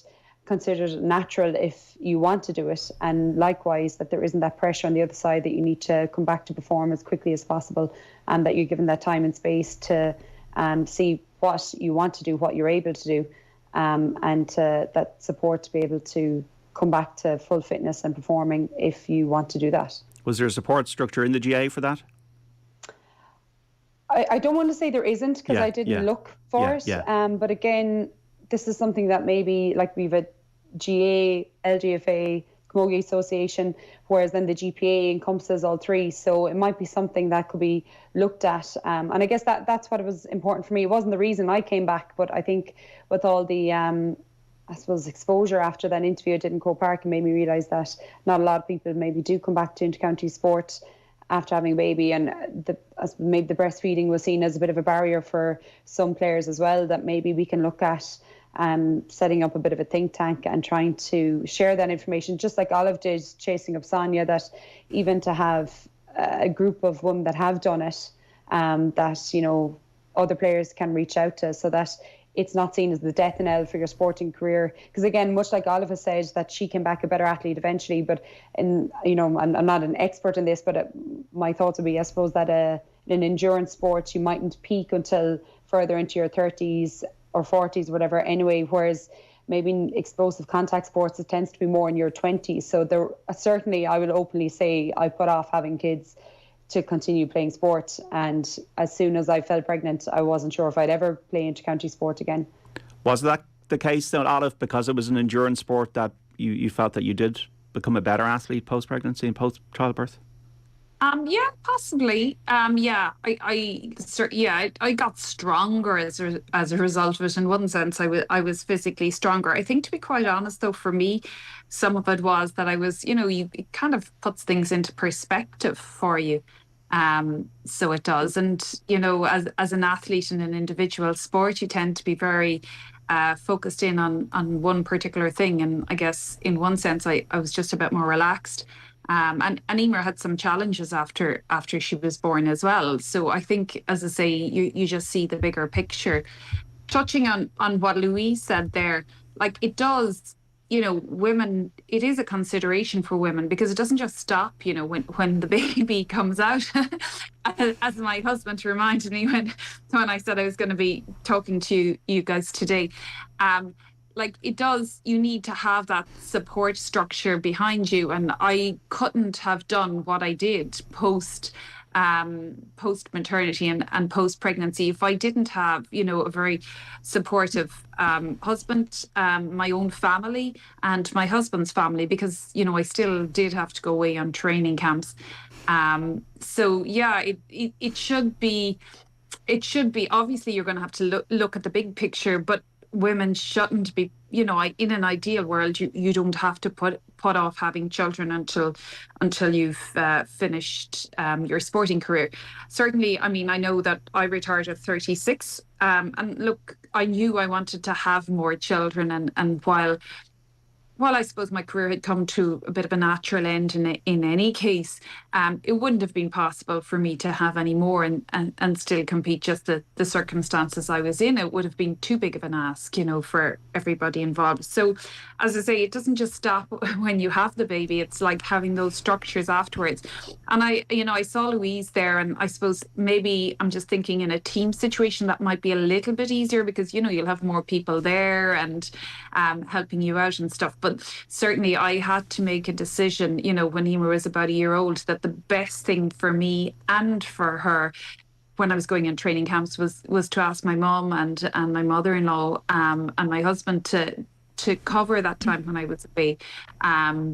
considered natural if you want to do it, and likewise that there isn't that pressure on the other side that you need to come back to perform as quickly as possible, and that you're given that time and space to see what you want to do, what you're able to do, and that support to be able to come back to full fitness and performing if you want to do that. Was there a support structure in the GA for that? I don't want to say there isn't, because I didn't look for it. But again, this is something that maybe, like, we've a GA, LGFA, Camogie Association, whereas then the GPA encompasses all three. So it might be something that could be looked at. And I guess that's what was important for me. It wasn't the reason I came back, but I think with all the I suppose exposure after that interview I did in Croke Park, and made me realise that not a lot of people maybe do come back to intercounty sport after having a baby, and maybe the breastfeeding was seen as a bit of a barrier for some players as well, that maybe we can look at setting up a bit of a think tank and trying to share that information, just like Olive did chasing up Sonia, that even to have a group of women that have done it, that, you know, other players can reach out to, so that it's not seen as the death knell for your sporting career. Because again, much like Olive has said, that she came back a better athlete eventually, but I'm not an expert in this, but my thoughts would be, I suppose, that in endurance sports you mightn't peak until further into your 30s or 40s, whatever anyway, whereas maybe in explosive contact sports it tends to be more in your 20s. So there certainly, I will openly say, I put off having kids to continue playing sport, and as soon as I fell pregnant, I wasn't sure if I'd ever play intercounty sport again. Was that the case then, Olive, because it was an endurance sport, that you felt that you did become a better athlete post-pregnancy and post-childbirth? Yeah, possibly. I got stronger as a result of it. In one sense, I was physically stronger. I think, to be quite honest, though, for me, some of it was that I was, it kind of puts things into perspective for you. So it does. And, as an athlete in an individual sport, you tend to be very focused in on one particular thing. And I guess in one sense, I was just a bit more relaxed. And Emer had some challenges after she was born as well. So I think, as I say, you just see the bigger picture. Touching on what Louise said there, like, it does, women, it is a consideration for women, because it doesn't just stop, when the baby comes out. As my husband reminded me when I said I was going to be talking to you guys today, like, it does, you need to have that support structure behind you. And I couldn't have done what I did post maternity and post pregnancy if I didn't have, a very supportive husband, my own family and my husband's family, because, I still did have to go away on training camps. So yeah, it should be, obviously you're going to have to look at the big picture, but women shouldn't be, in an ideal world, you don't have to put off having children until you've finished your sporting career. Certainly, I mean, I know that I retired at 36, and look, I knew I wanted to have more children, and while I suppose my career had come to a bit of a natural end in any case, it wouldn't have been possible for me to have any more and still compete. Just the circumstances I was in, it would have been too big of an ask, for everybody involved. So, as I say, it doesn't just stop when you have the baby. It's like having those structures afterwards. And I saw Louise there, and I suppose maybe I'm just thinking in a team situation that might be a little bit easier, because, you'll have more people there and helping you out and stuff. But certainly I had to make a decision, when Emer was about a year old, that the best thing for me and for her when I was going in training camps was to ask my mum and my mother-in-law and my husband to cover that time when I was away,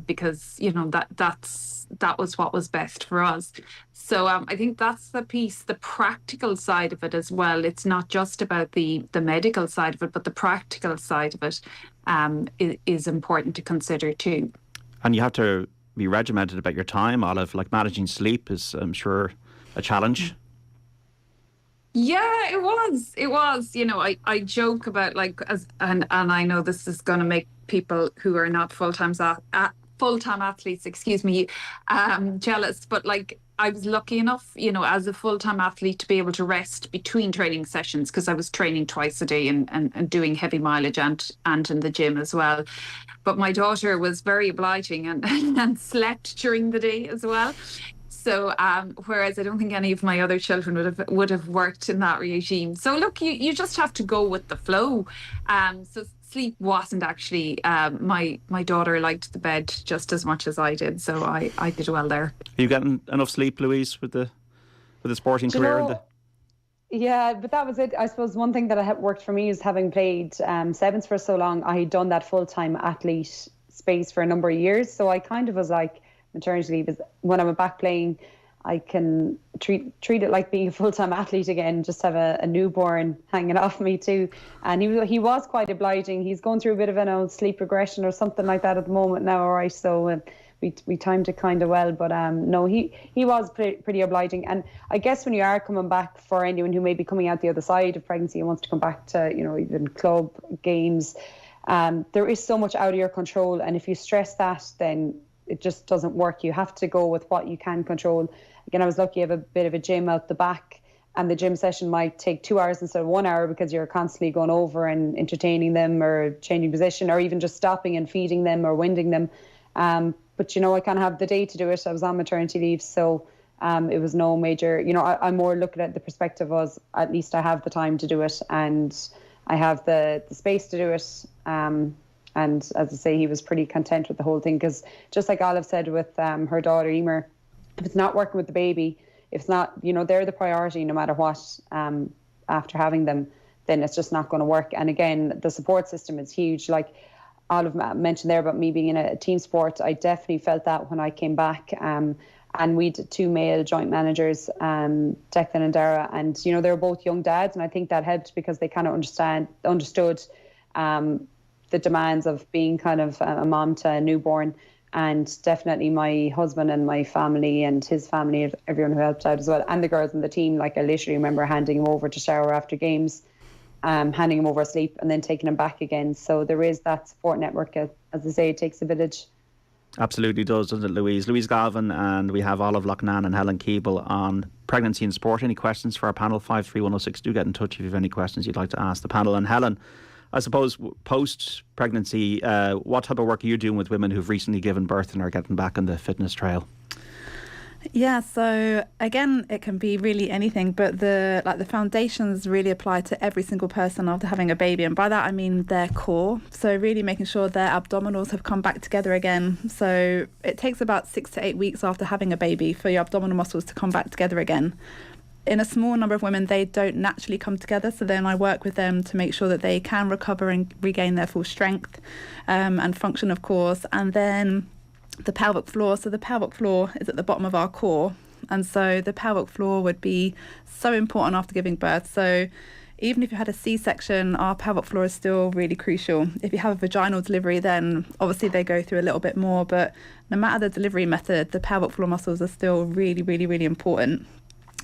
because that was what was best for us. So I think that's the piece, the practical side of it as well. It's not just about the medical side of it, but the practical side of it is important to consider too. And you have to be regimented about your time, Olive. Like, managing sleep is, I'm sure, a challenge. Yeah, it was. It was. You know, I joke about like and I know this is going to make people who are not full-time athletes, excuse me, jealous. But like I was lucky enough, you know, as a full-time athlete to be able to rest between training sessions because I was training twice a day and doing heavy mileage and in the gym as well. But my daughter was very obliging and slept during the day as well. So, whereas I don't think any of my other children would have worked in that regime. So, look, you just have to go with the flow. So sleep wasn't actually. My daughter liked the bed just as much as I did, so I did well there. Are you getting enough sleep, Louise, with the sporting career? Yeah, but that was it. I suppose one thing that worked for me is having played sevens for so long. I had done that full-time athlete space for a number of years, so I kind of was like, maternity leave is when I went back playing, I can treat it like being a full-time athlete again, just have a newborn hanging off me too. And he was quite obliging. He's going through a bit of an sleep regression or something like that at the moment now, all right, so we timed it kind of well, but no, he was pretty obliging. And I guess when you are coming back, for anyone who may be coming out the other side of pregnancy and wants to come back to, you know, even club games, there is so much out of your control, and if you stress that, then it just doesn't work. You have to go with what you can control. Again, I was lucky I have a bit of a gym out the back, and the gym session might take 2 hours instead of 1 hour because you're constantly going over and entertaining them or changing position or even just stopping and feeding them or winding them. But, you know, I kind of have the day to do it. I was on maternity leave, so it was no major, you know, I'm more looking at the perspective as at least I have the time to do it and I have the space to do it. And as I say, he was pretty content with the whole thing because just like Olive said with her daughter, Emer, if it's not working with the baby, if it's not, you know, they're the priority no matter what after having them, then it's just not going to work. And again, the support system is huge. Like Olive mentioned there about me being in a team sport, I definitely felt that when I came back. And we did 2 male joint managers, Declan and Dara, and, you know, they were both young dads. And I think that helped because they kind of understood the demands of being kind of a mom to a newborn, and definitely my husband and my family and his family, everyone who helped out as well, and the girls in the team. Like I literally remember handing him over to shower after games, handing him over asleep and then taking him back again. So there is that support network. As I say, it takes a village. Absolutely does, doesn't it, Louise? Louise Galvin, and we have Olive Loughnane and Helen Keeble on pregnancy and sport. Any questions for our panel? 53106. Do get in touch if you have any questions you'd like to ask the panel. And Helen, I suppose post-pregnancy, what type of work are you doing with women who've recently given birth and are getting back on the fitness trail? Yeah, so again, it can be really anything, but the foundations really apply to every single person after having a baby, and by that I mean their core. So really making sure their abdominals have come back together again. So it takes about 6 to 8 weeks after having a baby for your abdominal muscles to come back together again. In a small number of women, they don't naturally come together, so then I work with them to make sure that they can recover and regain their full strength and function, of course. And then the pelvic floor. So the pelvic floor is at the bottom of our core, and so the pelvic floor would be so important after giving birth. So even if you had a C-section, our pelvic floor is still really crucial. If you have a vaginal delivery, then obviously they go through a little bit more, but no matter the delivery method, the pelvic floor muscles are still really, really, really important.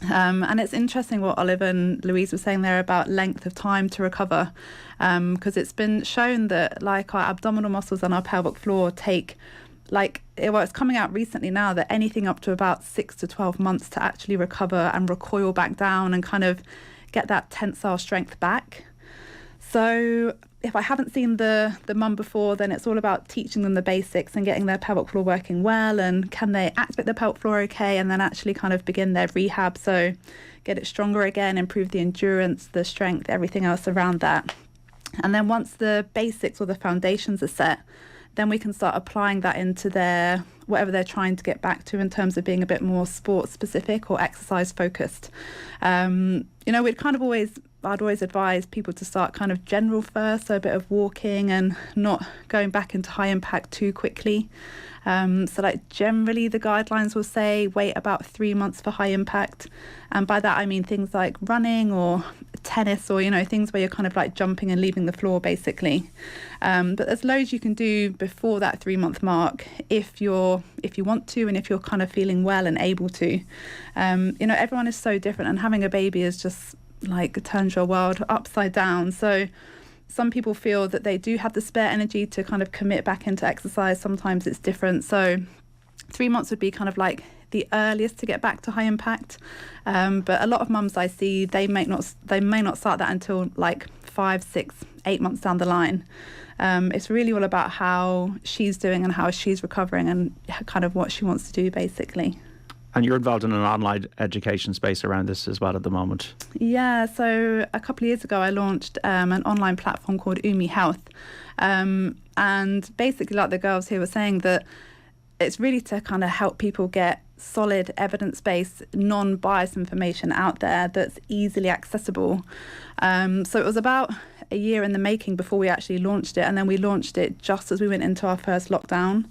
And it's interesting what Olive and Louise were saying there about length of time to recover, because it's been shown that like our abdominal muscles and our pelvic floor take it's coming out recently now that anything up to about 6 to 12 months to actually recover and recoil back down and kind of get that tensile strength back. So if I haven't seen the mum before, then it's all about teaching them the basics and getting their pelvic floor working well, and can they activate the pelvic floor okay, and then actually kind of begin their rehab, so get it stronger again, improve the endurance, the strength, everything else around that. And then once the basics or the foundations are set, then we can start applying that into their whatever they're trying to get back to in terms of being a bit more sport specific or exercise focused. I'd always advise people to start kind of general first, so a bit of walking and not going back into high impact too quickly. So like generally the guidelines will say wait about 3 months for high impact, and by that I mean things like running or tennis, or things where you're kind of like jumping and leaving the floor basically. But there's loads you can do before that 3 month mark if you want to, and if you're kind of feeling well and able to. Everyone is so different, and having a baby is just like turns your world upside down. So some people feel that they do have the spare energy to kind of commit back into exercise. Sometimes it's different. So 3 months would be kind of like the earliest to get back to high impact. But a lot of mums I see, they may not start that until like 5, 6, 8 months down the line. It's really all about how she's doing and how she's recovering and kind of what she wants to do, basically. And you're involved in an online education space around this as well at the moment. Yeah, so a couple of years ago I launched an online platform called Umi Health. And basically, like the girls here were saying, that it's really to kind of help people get solid evidence-based, non-biased information out there that's easily accessible. So it was about a year in the making before we actually launched it, and then we launched it just as we went into our first lockdown,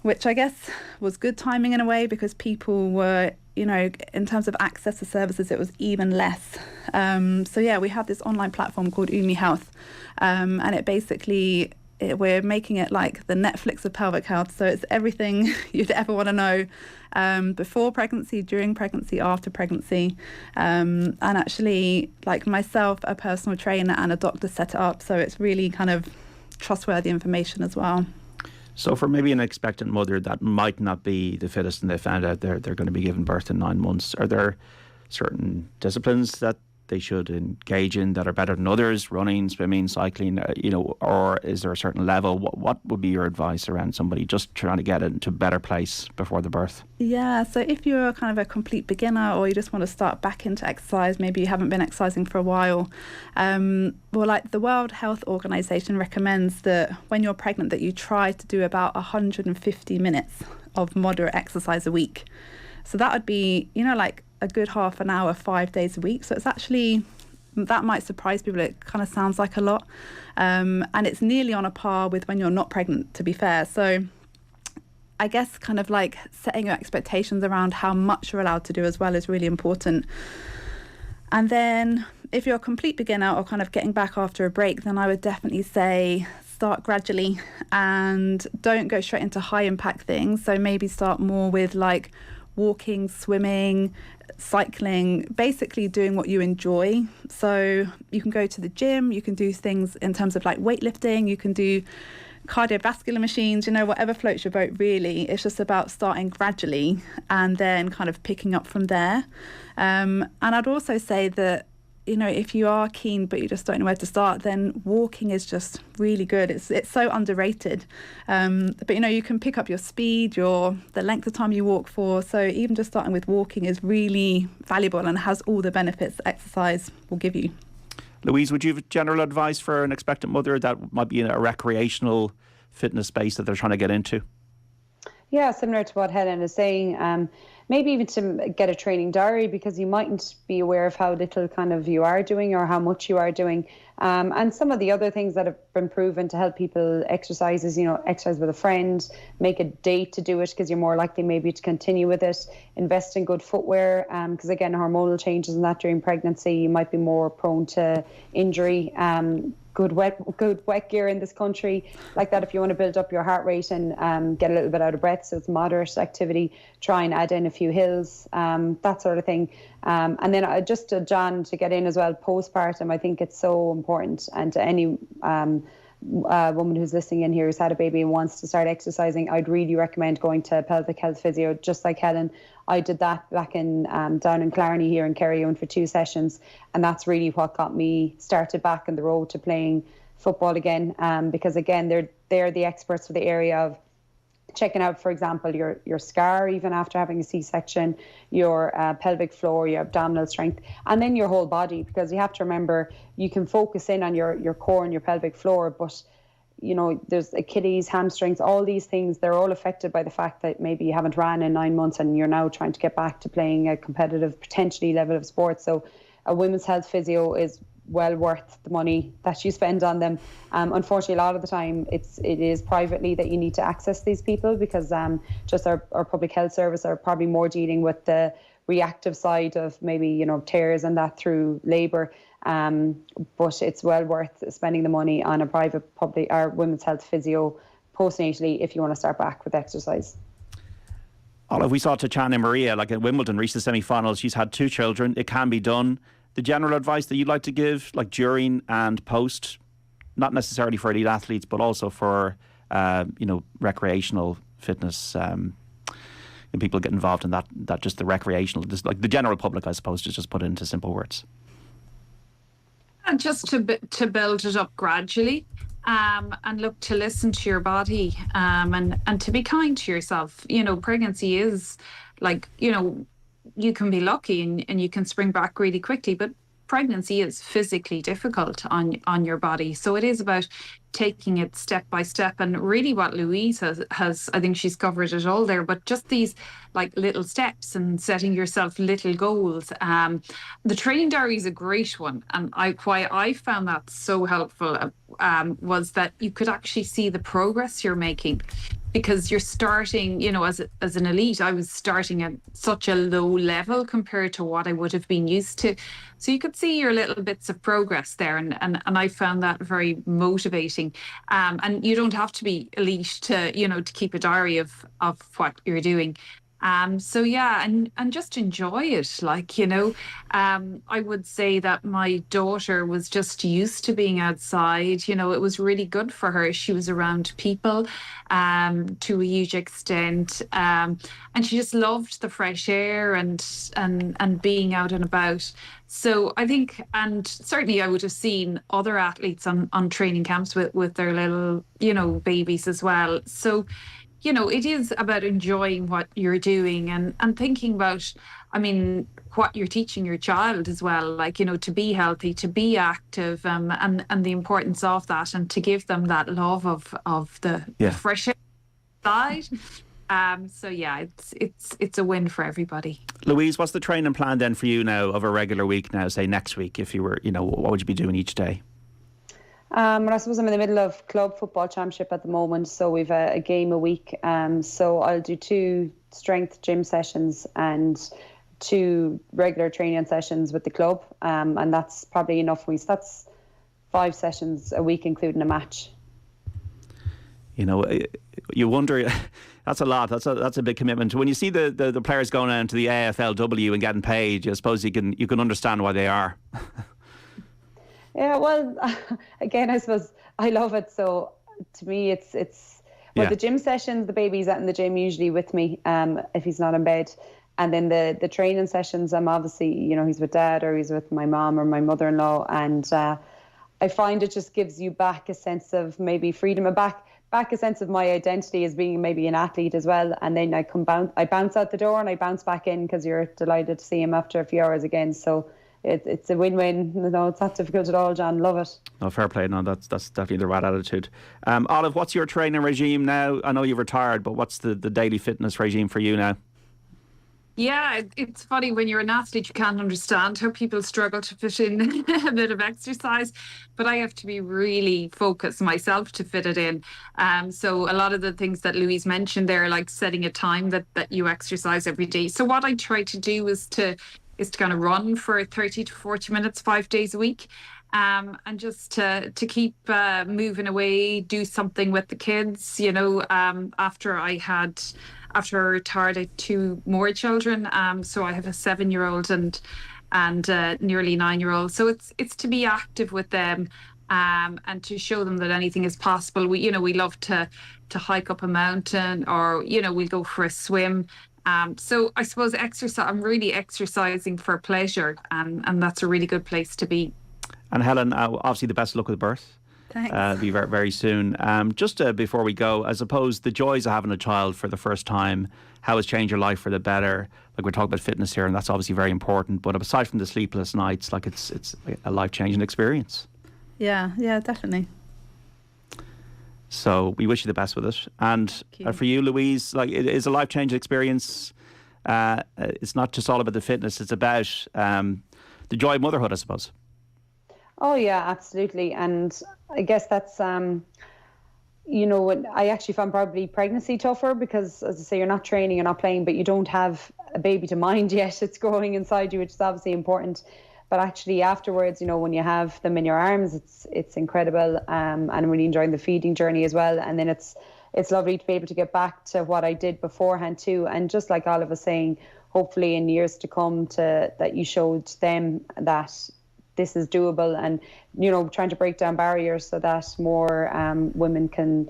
which I guess was good timing in a way, because people were, you know, in terms of access to services, it was even less. So yeah, we have this online platform called Umi Health, and it basically, we're making it like the Netflix of pelvic health. So it's everything you'd ever want to know before pregnancy, during pregnancy, after pregnancy. And actually, like myself, a personal trainer and a doctor set it up. So it's really kind of trustworthy information as well. So for maybe an expectant mother that might not be the fittest and they found out they're going to be giving birth in 9 months, are there certain disciplines that they should engage in that are better than others? Running, swimming, cycling, or is there a certain level? What would be your advice around somebody just trying to get into a better place before the birth? Yeah, so if you're kind of a complete beginner or you just want to start back into exercise, maybe you haven't been exercising for a while, well, like the World Health Organization recommends that when you're pregnant that you try to do about 150 minutes of moderate exercise a week. So that would be, like a good half an hour, 5 days a week. So it's actually, that might surprise people. It kind of sounds like a lot. And it's nearly on a par with when you're not pregnant, to be fair. So I guess kind of like setting your expectations around how much you're allowed to do as well is really important. And then if you're a complete beginner or kind of getting back after a break, then I would definitely say start gradually and don't go straight into high impact things. So maybe start more with like walking, swimming, cycling, basically doing what you enjoy. So you can go to the gym, you can do things in terms of like weightlifting, you can do cardiovascular machines, whatever floats your boat really. It's just about starting gradually and then kind of picking up from there. And I'd also say that, if you are keen but you just don't know where to start, then walking is just really good. It's so underrated. But you can pick up your speed, the length of time you walk for. So even just starting with walking is really valuable and has all the benefits exercise will give you. Louise, would you have general advice for an expectant mother that might be in a recreational fitness space that they're trying to get into? Yeah, similar to what Helen is saying. Maybe even to get a training diary, because you mightn't be aware of how little kind of you are doing or how much you are doing. And some of the other things that have been proven to help people exercise is, exercise with a friend, make a date to do it because you're more likely maybe to continue with it, invest in good footwear, because again, hormonal changes and that during pregnancy, you might be more prone to injury. Good wet gear in this country like that if you want to build up your heart rate and get a little bit out of breath. So it's moderate activity. Try and add in a few hills, that sort of thing. And then just to John to get in as well, postpartum, I think it's so important. And to any woman who's listening in here who's had a baby and wants to start exercising, I'd really recommend going to pelvic health physio, just like Helen. I did that back in down in Clarny here in Kerry. I went for 2 sessions, and that's really what got me started back on the road to playing football again. Because again, they're the experts for the area of checking out, for example, your scar even after having a C-section, your pelvic floor, your abdominal strength, and then your whole body. Because you have to remember, you can focus in on your core and your pelvic floor, but there's Achilles, hamstrings, all these things, they're all affected by the fact that maybe you haven't ran in 9 months and you're now trying to get back to playing a competitive, potentially level of sport. So a women's health physio is well worth the money that you spend on them. Unfortunately, a lot of the time it is privately that you need to access these people, because just our public health service are probably more dealing with the reactive side of maybe tears and that through labour. But it's well worth spending the money on a private public or women's health physio postnatally if you want to start back with exercise. Olive, we saw Tatiana Maria like at Wimbledon reach the semi-finals. She's had 2 children. It can be done. the general advice that you'd like to give, like during and post, not necessarily for elite athletes, but also for recreational fitness, and people get involved in that just the recreational, just like the general public, I suppose, to just put it into simple words. And just to build it up gradually, and look to listen to your body, and to be kind to yourself. Pregnancy is like, you can be lucky and you can spring back really quickly, but pregnancy is physically difficult on your body. So it is about taking it step by step, and really what Louise has I think she's covered it all there, but just these like little steps and setting yourself little goals. The training diary is a great one, and why I found that so helpful was that you could actually see the progress you're making, because you're starting, as an elite, I was starting at such a low level compared to what I would have been used to. So you could see your little bits of progress there, and I found that very motivating. And you don't have to be elite to keep a diary of what you're doing. So yeah, and just enjoy it. I would say that my daughter was just used to being outside. It was really good for her. She was around people to a huge extent, and she just loved the fresh air and being out and about. So I think, and certainly I would have seen other athletes on training camps with their little, babies as well. So it is about enjoying what you're doing and thinking about, what you're teaching your child as well, to be healthy, to be active, and the importance of that, and to give them that love of the fresh air side. So yeah, it's a win for everybody. Louise, what's the training plan then for you now of a regular week now, say next week, if you were, what would you be doing each day? Well, I suppose I'm in the middle of club football championship at the moment, so we've a game a week. So I'll do 2 strength gym sessions and 2 regular training sessions with the club, and that's probably enough weeks. That's 5 sessions a week, including a match. You wonder. That's a lot. That's a big commitment. When you see the players going out to the AFLW and getting paid, I suppose you can understand why they are. Yeah, well, again, I suppose I love it. So to me, it's the gym sessions, the baby's at in the gym usually with me, if he's not in bed. And then the training sessions, I'm obviously, he's with dad or he's with my mom or my mother-in-law. And I find it just gives you back a sense of maybe freedom, back a sense of my identity as being maybe an athlete as well. And then I bounce out the door and I bounce back in because you're delighted to see him after a few hours again. So it's a win-win. It's not difficult at all, John. Love it. No, fair play. No, that's definitely the right attitude. Olive, what's your training regime now? I know you've retired, but what's the daily fitness regime for you now? Yeah, it's funny when you're an athlete, you can't understand how people struggle to fit in a bit of exercise, but I have to be really focused myself to fit it in. So a lot of the things that Louise mentioned there, like setting a time that you exercise every day. So what I try to do is to kind of run for 30 to 40 minutes, 5 days a week. And just to keep moving away, do something with the kids. After I retired, I had 2 more children. So I have a 7-year-old and nearly 9-year-old. So it's to be active with them, and to show them that anything is possible. We love to hike up a mountain, or we'll go for a swim. So I suppose I'm really exercising for pleasure, and that's a really good place to be. And Helen, obviously the best of luck with birth. Thanks. Be very, very soon. Just before we go, I suppose the joys of having a child for the first time, how it's changed your life for the better. Like, we're talking about fitness here, and that's obviously very important. But aside from the sleepless nights, like it's a life-changing experience. Yeah, definitely. So we wish you the best with it. And for you, Louise, like, it is a life-changing experience. It's not just all about the fitness. It's about the joy of motherhood, I suppose. Oh, yeah, absolutely. And I guess that's, I actually found probably pregnancy tougher because, as I say, you're not training, you're not playing, but you don't have a baby to mind yet. It's growing inside you, which is obviously important. But actually afterwards, when you have them in your arms, it's incredible. And I'm really enjoying the feeding journey as well. And then it's it's lovely to be able to get back to what I did beforehand too. And just like Olive was saying, hopefully in years to come that you showed them that this is doable, and, you know, trying to break down barriers so that more women can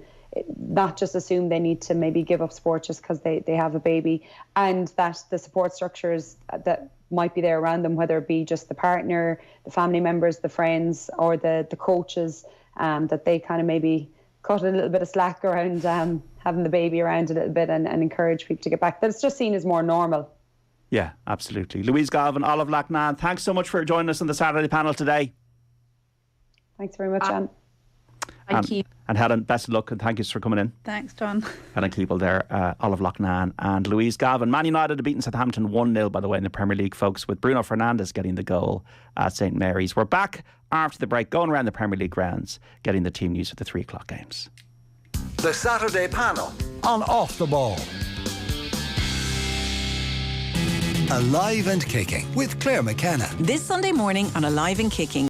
not just assume they need to maybe give up sport just because they have a baby, and that the support structures that might be there around them, whether it be just the partner, the family members, the friends, or the coaches, that they kind of maybe cut a little bit of slack around having the baby around a little bit, and encourage people to get back. That it's just seen as more normal. Yeah, absolutely. Louise Galvin, Olive Loughnane, thanks so much for joining us on the Saturday panel today. Thanks very much, John. Thank you. And Helen, best of luck, and thank you for coming in. Thanks, John. Helen Keeble there, Olive Loughnane and Louise Galvin. Man United have beaten Southampton 1-0, by the way, in the Premier League, folks, with Bruno Fernandes getting the goal at St Mary's. We're back after the break, going around the Premier League grounds, getting the team news for the 3 o'clock games. The Saturday panel on Off the Ball. Alive and Kicking with Claire McKenna. This Sunday morning on Alive and Kicking.